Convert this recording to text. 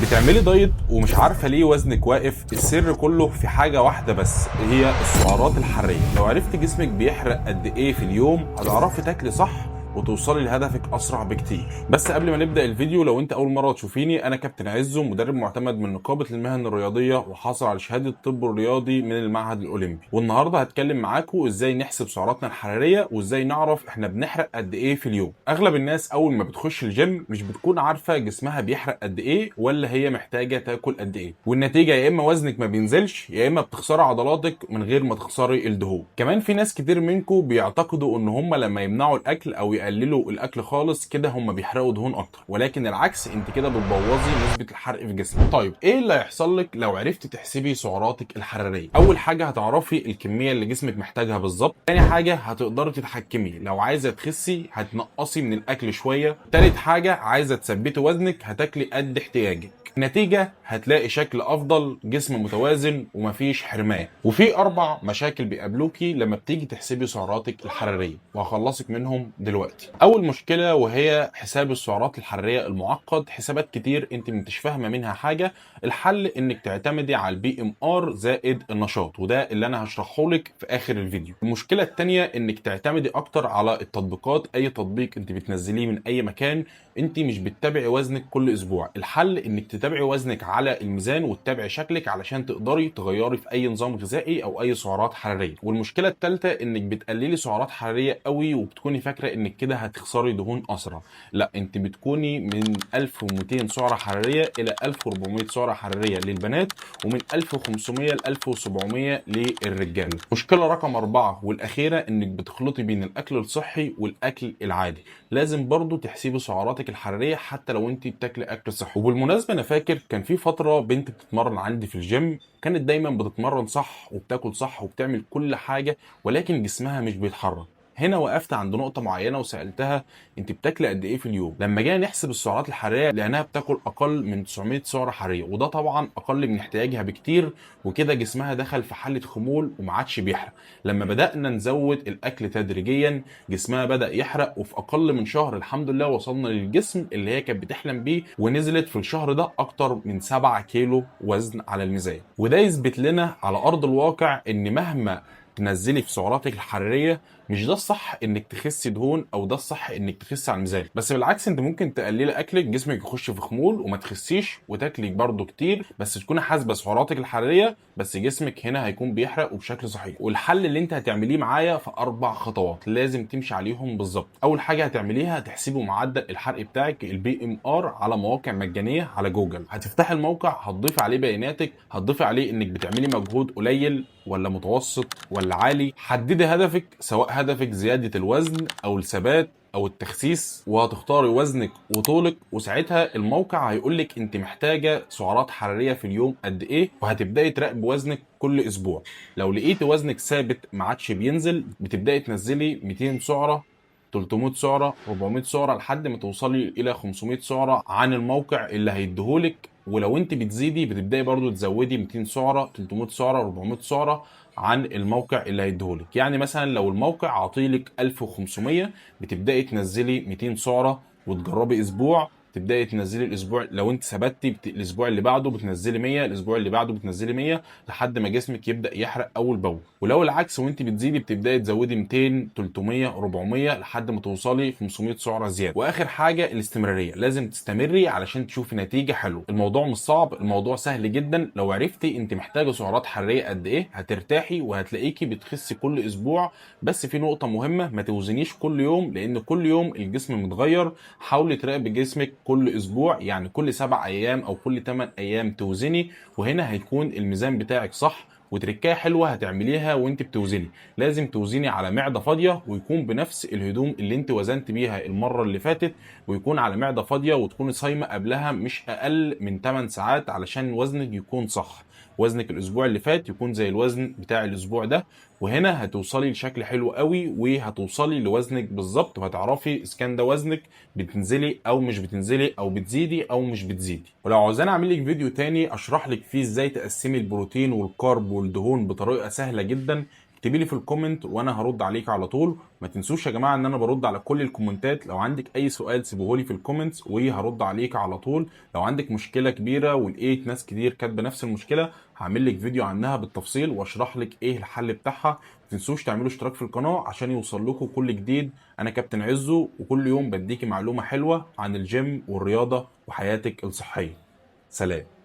بتعملي دايت ومش عارفه ليه وزنك واقف؟ السر كله في حاجه واحده بس، هي السعرات الحراريه. لو عرفت جسمك بيحرق قد ايه في اليوم هتعرفي تاكلي صح وتوصلي لهدفك اسرع بكتير. بس قبل ما نبدا الفيديو، لو انت اول مره تشوفيني، انا كابتن عزو، مدرب معتمد من نقابه المهن الرياضيه وحاصل على شهاده الطب الرياضي من المعهد الاولمبي. والنهارده هتكلم معاكم ازاي نحسب سعراتنا الحراريه وازاي نعرف احنا بنحرق قد ايه في اليوم. اغلب الناس اول ما بتخش الجيم مش بتكون عارفه جسمها بيحرق قد ايه ولا هي محتاجه تاكل قد ايه، والنتيجه يا اما وزنك ما بينزلش يا اما بتخسري عضلاتك من غير ما تخسري الدهون. كمان في ناس كتير منكم بيعتقدوا ان هم لما يمنعوا الاكل او يقللوا الاكل خالص كده هم بيحرقوا دهون اكتر، ولكن العكس، انت كده بتبوظي نسبه الحرق في جسمك. طيب ايه اللي هيحصل لك لو عرفتي تحسبي سعراتك الحراريه؟ اول حاجه هتعرفي الكميه اللي جسمك محتاجها بالظبط. تاني حاجه هتقدري تتحكمي، لو عايزه تخسي هتنقصي من الاكل شويه. تالت حاجه عايزه تثبتي وزنك هتاكلي قد احتياجك. نتيجة هتلاقي شكل افضل، جسم متوازن ومفيش حرمان. وفي 4 مشاكل بيقابلوكي لما بتيجي تحسبي سعراتك الحرارية، وهخلصك منهم دلوقتي. اول مشكلة وهي حساب السعرات الحرارية المعقد، حسابات كتير انت مش فاهمة منها حاجة. الحل انك تعتمدي على البي ام ار زائد النشاط، وده اللي انا هشرحه لك في اخر الفيديو. المشكلة التانية انك تعتمدي اكتر على التطبيقات. اي تطبيق انت بتنزليه من اي مكان، انت مش بتتابعي وزنك كل اسبوع. الحل انك تتابعي وزنك على الميزان وتتابعي شكلك علشان تقدري تغيري في اي نظام غذائي او اي سعرات حراريه. والمشكله الثالثه انك بتقللي سعرات حراريه قوي وبتكوني فاكره انك كده هتخسري دهون اسرع. لا، انت بتكوني من 1200 سعره حراريه الى 1400 سعره حراريه للبنات، ومن 1500 ل 1700 للرجال. مشكله رقم 4 والاخيره انك بتخلطي بين الاكل الصحي والاكل العادي. لازم برضو تحسبي سعراتك الحراريه حتى لو انت بتاكلي اكل صحي. وبالمناسبه انا فاكر كان في فتره بنت بتتمرن عندي في الجيم، كانت دايما بتتمرن صح وبتاكل صح وبتعمل كل حاجه، ولكن جسمها مش بيتحرك. هنا وقفت عند نقطة معينة وسألتها انت بتاكلي قد ايه في اليوم؟ لما جينا نحسب السعرات الحرارية لأنها بتاكل أقل من 900 سعرة حرارية، وده طبعا أقل من احتياجها بكتير، وكده جسمها دخل في حالة خمول وما عادش بيحرق. لما بدأنا نزود الأكل تدريجيا جسمها بدأ يحرق، وفي أقل من شهر الحمد لله وصلنا للجسم اللي هي كانت بتحلم بيه، ونزلت في الشهر ده أكتر من 7 كيلو وزن على الميزان. وده يثبت لنا على أرض الواقع إن مهما تنزلي في سعراتك الحراريه مش ده الصح انك تخسي دهون، او ده الصح انك تخسي على الميزان. بس بالعكس، انت ممكن تقللي اكلك، جسمك يخش في خمول وما تخسيش وتاكلي برضو كتير، بس تكوني حاسبه سعراتك الحراريه، بس جسمك هنا هيكون بيحرق وبشكل صحيح. والحل اللي انت هتعمليه معايا في 4 خطوات لازم تمشي عليهم بالظبط. اول حاجه هتعمليها هتحسبوا معدل الحرق بتاعك البي ام ار على مواقع مجانيه على جوجل. هتفتحي الموقع، هتضيفي عليه بياناتك، هتضيفي عليه انك بتعملي مجهود قليل ولا متوسط ولا عالي. حددي هدفك، سواء هدفك زيادة الوزن او الثبات او التخسيس، وهتختاري وزنك وطولك، وساعتها الموقع هيقولك انت محتاجة سعرات حرارية في اليوم قد ايه، وهتبدأي تراقب وزنك كل اسبوع. لو لقيتي وزنك ثابت ما عادش بينزل، بتبدأي تنزلي 200 سعرة، 300 سعرة، 400 سعرة، لحد ما توصلي الى 500 سعرة عن الموقع اللي هيديهولك. ولو انت بتزيدي بتبداي برضو تزودي 200 سعره، 300 سعره، 400 سعره عن الموقع اللي هيديهولك. يعني مثلا لو الموقع عاطيلك 1500، بتبداي تنزلي 200 سعره وتجربي اسبوع، تبداي تنزلي الاسبوع. لو انت ثبتي الاسبوع اللي بعده بتنزلي 100، الاسبوع اللي بعده بتنزلي 100، لحد ما جسمك يبدا يحرق اول باول. ولو العكس وانت بتزيدي بتبداي تزودي 200، 300، 400 لحد ما توصلي 500 سعره زياده. واخر حاجه الاستمراريه، لازم تستمري علشان تشوفي نتيجه حلوه. الموضوع مش صعب، الموضوع سهل جدا. لو عرفتي انت محتاجه سعرات حراريه قد ايه هترتاحي وهتلاقيكي بتخسي كل اسبوع. بس في نقطه مهمه، ما توزنيش كل يوم لان كل يوم الجسم متغير. حاولي تراقبي جسمك كل اسبوع، يعني كل 7 ايام او كل 8 ايام توزني، وهنا هيكون الميزان بتاعك صح. وتركايه حلوه هتعمليها وانت بتوزني، لازم توزني على معده فاضيه، ويكون بنفس الهدوم اللي انت وزنت بيها المره اللي فاتت، ويكون على معده فاضيه، وتكوني صايمه قبلها مش اقل من 8 ساعات علشان وزنك يكون صح. وزنك الاسبوع اللي فات يكون زي الوزن بتاع الاسبوع ده، وهنا هتوصلي لشكل حلو قوي، وهتوصلي لوزنك بالظبط، وهتعرفي اذا كان ده وزنك بتنزلي او مش بتنزلي، او بتزيدي او مش بتزيدي. ولو عاوزاني اعمل لك فيديو تاني اشرح لك فيه ازاي تقسمي البروتين والكارب والدهون بطريقه سهله جدا، اكتبي لي في الكومنت وانا هرد عليك على طول. ما تنسوش يا جماعه ان انا برد على كل الكومنتات، لو عندك اي سؤال سيبوه لي في الكومنتس وهرد عليك على طول. لو عندك مشكله كبيره ولقيت ناس كتير كاتبه نفس المشكله، هعمل لك فيديو عنها بالتفصيل واشرح لك ايه الحل بتاعها. ما تنسوش تعملوا اشتراك في القناه عشان يوصل لكم كل جديد. انا كابتن عزو، وكل يوم بديكي معلومه حلوه عن الجيم والرياضه وحياتك الصحيه. سلام.